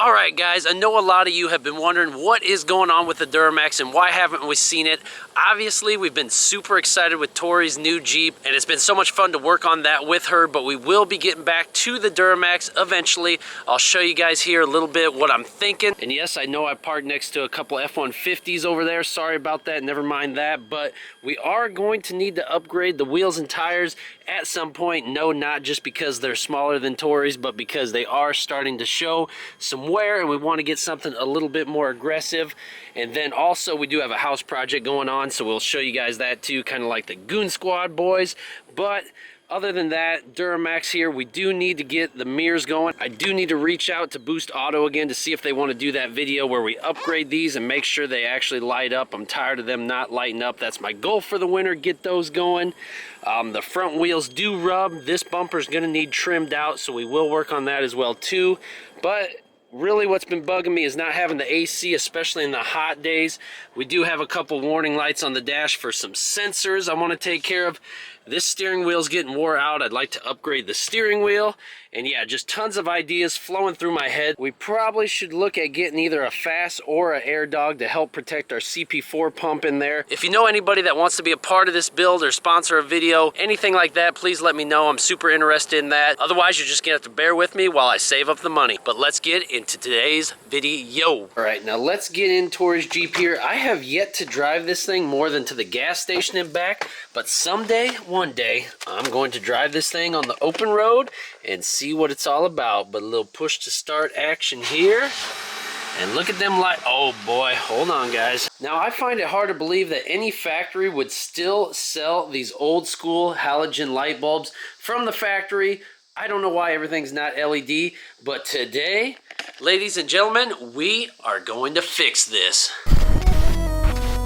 Alright guys, I know a lot of you have been wondering what is going on with the Duramax and why haven't we seen it. Obviously, we've been super excited with Tori's new Jeep and it's been so much fun to work on that with her, but we will be getting back to the Duramax eventually. I'll show you guys here a little bit what I'm thinking. And yes, I know I parked next to a couple F-150s over there. Sorry about that, never mind that, but we are going to need to upgrade the wheels and tires at some point. No, not just because they're smaller than Tori's, but because they are starting to show some wear and we want to get something a little bit more aggressive. And then also we do have a house project going on, so we'll show you guys that too, kind of like the Goon Squad boys. But other than that, Duramax here, we do need to get the mirrors going. I do need to reach out to Boost Auto again to see if they want to do that video where we upgrade these and make sure they actually light up. I'm tired of them not lighting up. That's my goal for the winter, get those going. The front wheels do rub. This bumper's going to need trimmed out, so we will work on that as well too. But really what's been bugging me is not having the AC, especially in the hot days. We do have a couple warning lights on the dash for some sensors I want to take care of. This steering wheel's getting wore out. I'd like to upgrade the steering wheel. And yeah, just tons of ideas flowing through my head. We probably should look at getting either a FAST or an air dog to help protect our CP4 pump in there. If you know anybody that wants to be a part of this build or sponsor a video, anything like that, please let me know. I'm super interested in that. Otherwise, you're just gonna have to bear with me while I save up the money. But let's get into today's video. All right, now let's get in Tori's Jeep here. I have yet to drive this thing more than to the gas station and back, but someday, one day, I'm going to drive this thing on the open road and see what it's all about. But a little push to start action here. And look at them light. Oh boy, hold on guys. Now I find it hard to believe that any factory would still sell these old school halogen light bulbs from the factory. I don't know why everything's not LED, but today, ladies and gentlemen, we are going to fix this.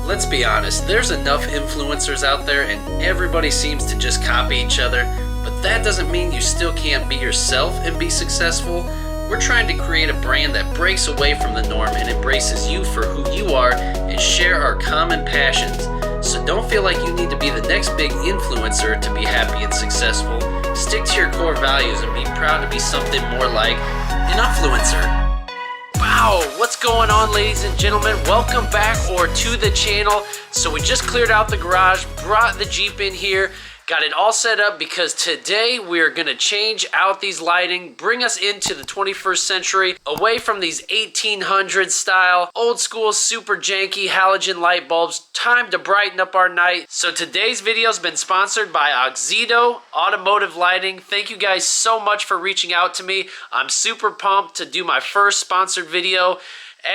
Let's be honest, there's enough influencers out there and everybody seems to just copy each other, but that doesn't mean you still can't be yourself and be successful. We're trying to create a brand that breaks away from the norm and embraces you for who you are and share our common passions. So don't feel like you need to be the next big influencer to be happy and successful. Stick to your core values and be proud to be something more like an influencer. Wow, what's going on, ladies and gentlemen? Welcome back or to the channel. So we just cleared out the garage, brought the Jeep in here, got it all set up because today we're gonna change out these lighting, bring us into the 21st century, away from these 1800s style, old school, super janky halogen light bulbs. Time to brighten up our night. So today's video has been sponsored by Auxito Automotive Lighting. Thank you guys so much for reaching out to me. I'm super pumped to do my first sponsored video.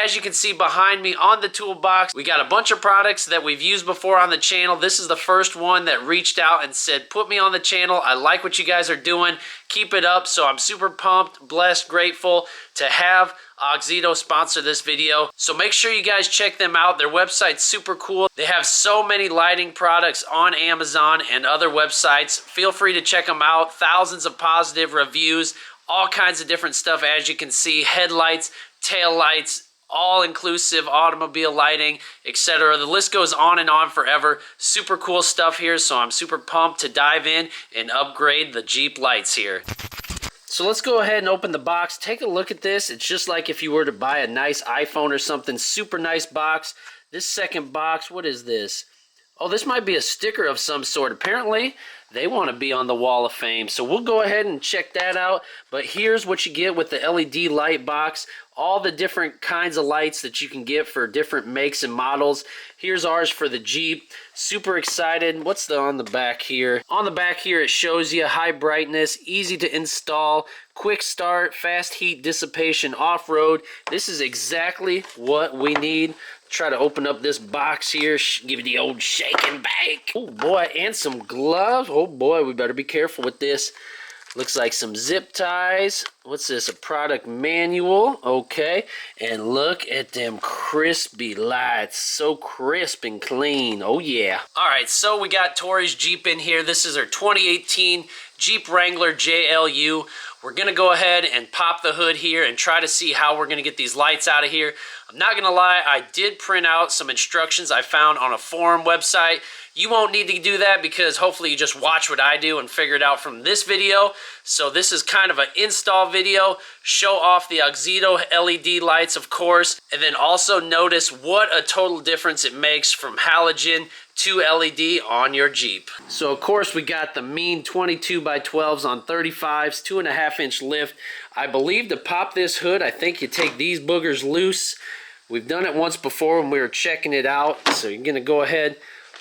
As you can see behind me on the toolbox, we got a bunch of products that we've used before on the channel. This is the first one that reached out and said, put me on the channel. I like what you guys are doing. Keep it up. So I'm super pumped, blessed, grateful to have Auxito sponsor this video. So make sure you guys check them out. Their website's super cool. They have so many lighting products on Amazon and other websites. Feel free to check them out. Thousands of positive reviews, all kinds of different stuff. As you can see, headlights, tail lights, all-inclusive automobile lighting, etc. The list goes on and on forever. Super cool stuff here, so I'm super pumped to dive in and upgrade the Jeep lights here. So let's go ahead and open the box. Take a look at this. It's just like if you were to buy a nice iPhone or something. Super nice box. This second box, what is this? Oh, this might be a sticker of some sort. Apparently, they want to be on the Wall of Fame. So we'll go ahead and check that out. But here's what you get with the LED light box. All the different kinds of lights that you can get for different makes and models. Here's ours for the Jeep. Super excited. What's on the back here? On the back here, it shows you high brightness, easy to install, quick start, fast heat dissipation off-road. This is exactly what we need. Try to open up this box here, give it the old shake and bake. Oh boy, and some gloves. Oh boy, we better be careful with this. Looks like some zip ties. What's this? A product manual. Okay. And look at them crispy lights. So crisp and clean. Oh yeah. All right, so we got Tori's Jeep in here. This is our 2018 Jeep Wrangler JLU. we're gonna go ahead and pop the hood here and try to see how we're gonna get these lights out of here. I'm not gonna lie, I did print out some instructions I found on a forum website. You won't need to do that because hopefully you just watch what I do and figure it out from this video. So this is kind of an install video, show off the Auxito LED lights, of course, and then also notice what a total difference it makes from halogen to LED on your Jeep. So of course we got the mean 22x12s on 35s, 2.5-inch lift. I believe to pop this hood, I think you take these boogers loose. We've done it once before when we were checking it out. So you're gonna go ahead,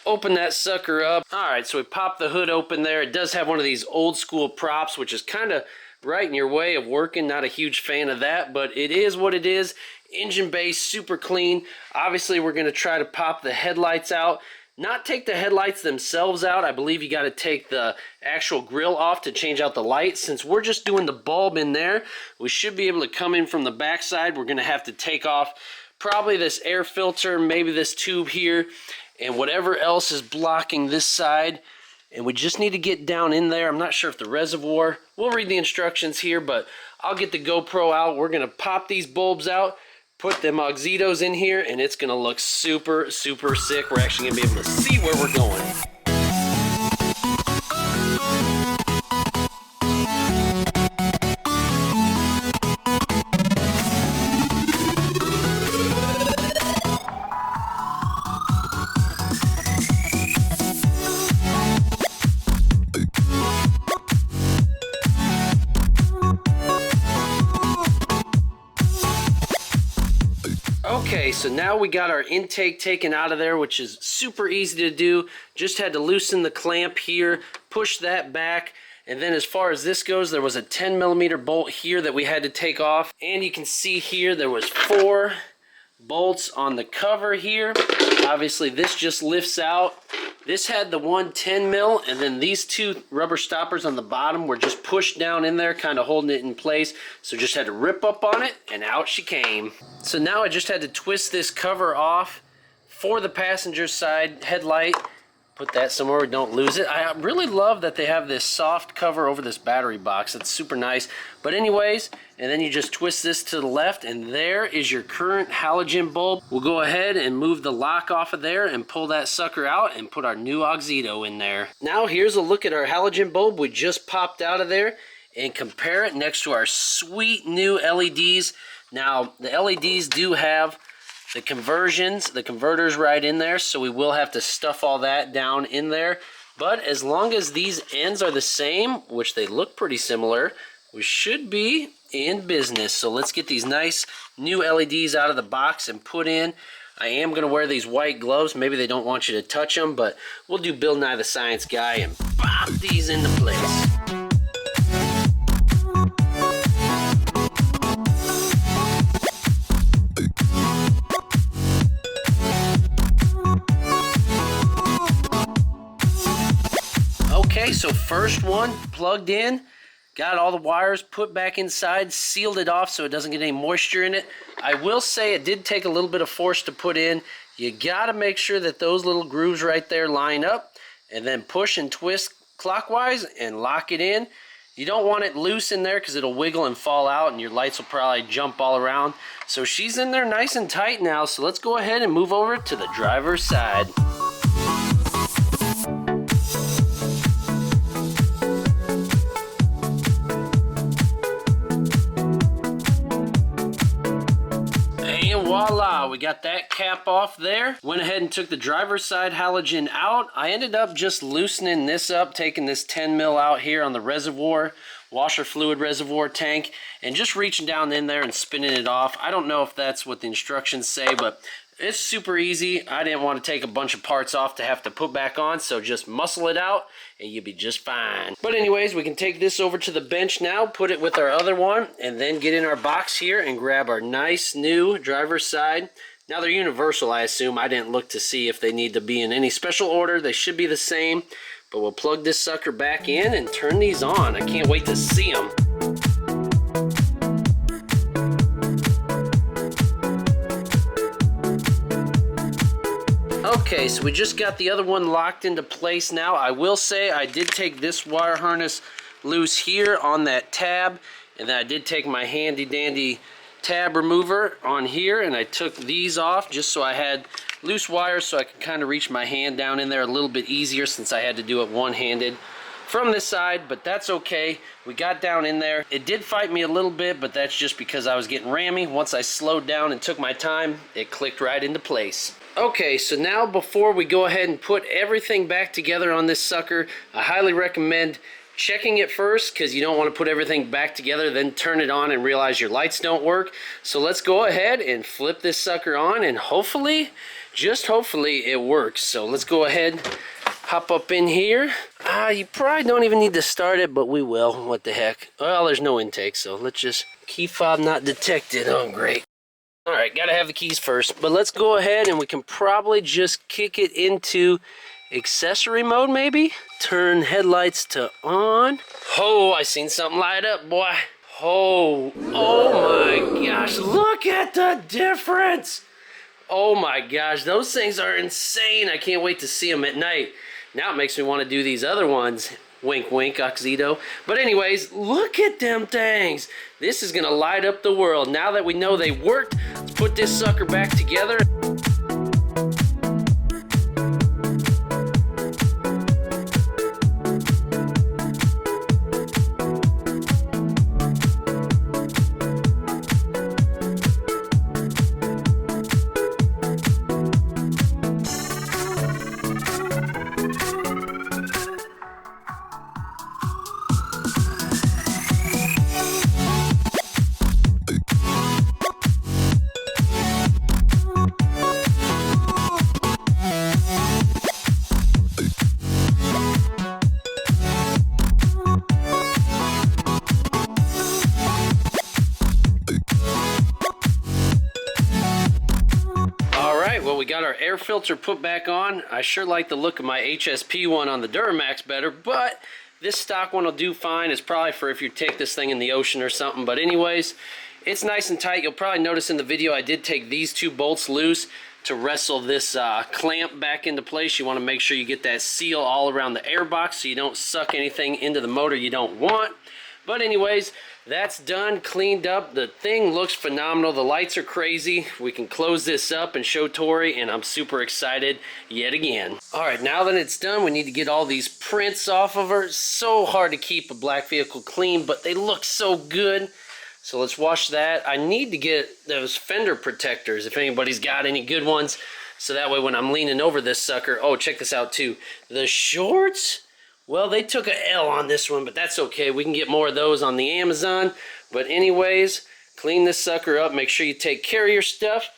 open that sucker up. All right, so we popped the hood open there. It does have one of these old school props, which is kind of right in your way of working. Not a huge fan of that, but it is what it is. Engine bay, super clean. Obviously, we're gonna try to pop the headlights out. Not take the headlights themselves out. I believe you got to take the actual grill off to change out the light. Since we're just doing the bulb in there, we should be able to come in from the backside. We're going to have to take off probably this air filter, maybe this tube here, and whatever else is blocking this side. And we just need to get down in there. I'm not sure if the reservoir, we'll read the instructions here, but I'll get the GoPro out. We're going to pop these bulbs out, put them Auxitos in here, and it's gonna look super, super sick. We're actually gonna be able to see where we're going. Okay, so now we got our intake taken out of there, which is super easy to do. Just had to loosen the clamp here, push that back, and then as far as this goes, there was a 10mm bolt here that we had to take off. And you can see here there was 4 bolts on the cover here. Obviously this just lifts out. This had the one 10mm, and then these 2 rubber stoppers on the bottom were just pushed down in there, kind of holding it in place. So just had to rip up on it, and out she came. So now I just had to twist this cover off for the passenger side headlight. Put that somewhere we don't lose it. I really love that they have this soft cover over this battery box. It's super nice. But anyways, and then you just twist this to the left, and there is your current halogen bulb. We'll go ahead and move the lock off of there and pull that sucker out and put our new Auxito in there. Now here's a look at our halogen bulb we just popped out of there and compare it next to our sweet new LEDs. Now the LEDs do have the converters right in there, so we will have to stuff all that down in there. But as long as these ends are the same, which they look pretty similar, we should be in business. So let's get these nice new LEDs out of the box and put in. I am going to wear these white gloves. Maybe they don't want you to touch them, but we'll do Bill Nye the Science Guy and pop these into place. Okay, so first one plugged in, got all the wires put back inside, sealed it off so it doesn't get any moisture in it. I will say it did take a little bit of force to put in. You gotta make sure that those little grooves right there line up, and then push and twist clockwise and lock it in. You don't want it loose in there because it'll wiggle and fall out and your lights will probably jump all around. So she's in there nice and tight now, so let's go ahead and move over to the driver's side. Voila, we got that cap off there. Went ahead and took the driver's side halogen out. I ended up just loosening this up, taking this 10mm out here on the reservoir, washer fluid reservoir tank, and just reaching down in there and spinning it off. I don't know if that's what the instructions say, but it's super easy. I didn't want to take a bunch of parts off to have to put back on, so just muscle it out and you'll be just fine. But anyways, we can take this over to the bench now, put it with our other one, and then get in our box here and grab our nice new driver's side. Now they're universal, I assume. I didn't look to see if they need to be in any special order. They should be the same, but we'll plug this sucker back in and turn these on. I can't wait to see them. Okay, so we just got the other one locked into place now. I will say I did take this wire harness loose here on that tab, and then I did take my handy dandy tab remover on here and I took these off just so I had loose wires so I could kind of reach my hand down in there a little bit easier since I had to do it one-handed from this side, but that's okay. We got down in there. It did fight me a little bit, but that's just because I was getting rammy. Once I slowed down and took my time, it clicked right into place. Okay, so now before we go ahead and put everything back together on this sucker, I highly recommend checking it first because you don't want to put everything back together then turn it on and realize your lights don't work. So let's go ahead and flip this sucker on and hopefully, just hopefully, it works. So let's go ahead, hop up in here. You probably don't even need to start it, but we will. What the heck? Well, there's no intake, so let's just... Key fob not detected. Oh, great. Alright, gotta have the keys first. But let's go ahead and we can probably just kick it into accessory mode, maybe? Turn headlights to on. Oh, I seen something light up, boy. Oh my gosh, look at the difference. Oh my gosh, those things are insane. I can't wait to see them at night. Now it makes me want to do these other ones. Wink, wink, Auxito. But anyways, look at them things. This is gonna light up the world. Now that we know they worked, let's put this sucker back together. Well, we got our air filter put back on. I sure like the look of my HSP one on the Duramax better, but this stock one will do fine. It's probably for if you take this thing in the ocean or something. But anyways, it's nice and tight. You'll probably notice in the video I did take these two bolts loose to wrestle this clamp back into place. You want to make sure you get that seal all around the air box so you don't suck anything into the motor you don't want. But anyways, that's done, cleaned up. The thing looks phenomenal. The lights are crazy. We can close this up and show Tori, and I'm super excited yet again. All right, now that it's done, we need to get all these prints off of her. It's so hard to keep a black vehicle clean, but they look so good. So let's wash that. I need to get those fender protectors if anybody's got any good ones. So that way when I'm leaning over this sucker, oh, check this out too. The shorts, well, they took a L on this one, but that's okay. We can get more of those on the Amazon. But anyways, clean this sucker up. Make sure you take care of your stuff.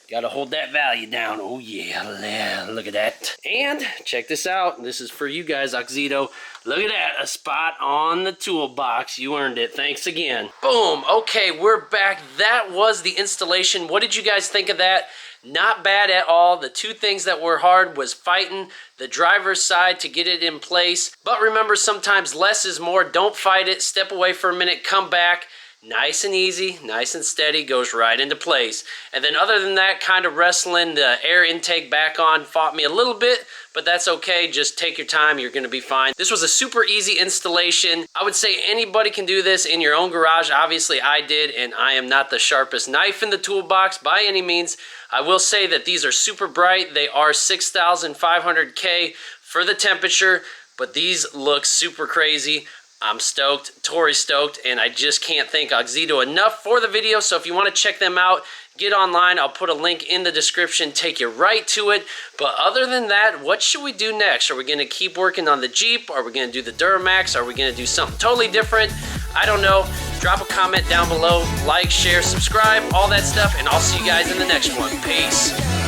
Got to hold that value down. Oh, yeah, look at that. And check this out. This is for you guys, Auxito. Look at that, a spot on the toolbox. You earned it. Thanks again. Boom. Okay, we're back. That was the installation. What did you guys think of that? Not bad at all. The two things that were hard was fighting the driver's side to get it in place. But remember, sometimes less is more. Don't fight it. Step away for a minute. Come back. Nice and easy, nice and steady, goes right into place. And then other than that, kind of wrestling the air intake back on fought me a little bit, but that's okay. Just take your time, you're gonna be fine. This was a super easy installation. I would say anybody can do this in your own garage. Obviously I did, and I am not the sharpest knife in the toolbox by any means. I will say that these are super bright. They are 6,500K for the temperature, but these look super crazy. I'm stoked, Tori's stoked, and I just can't thank Auxito enough for the video. So if you want to check them out, get online. I'll put a link in the description, take you right to it. But other than that, what should we do next? Are we going to keep working on the Jeep? Are we going to do the Duramax? Are we going to do something totally different? I don't know. Drop a comment down below, like, share, subscribe, all that stuff, and I'll see you guys in the next one. Peace.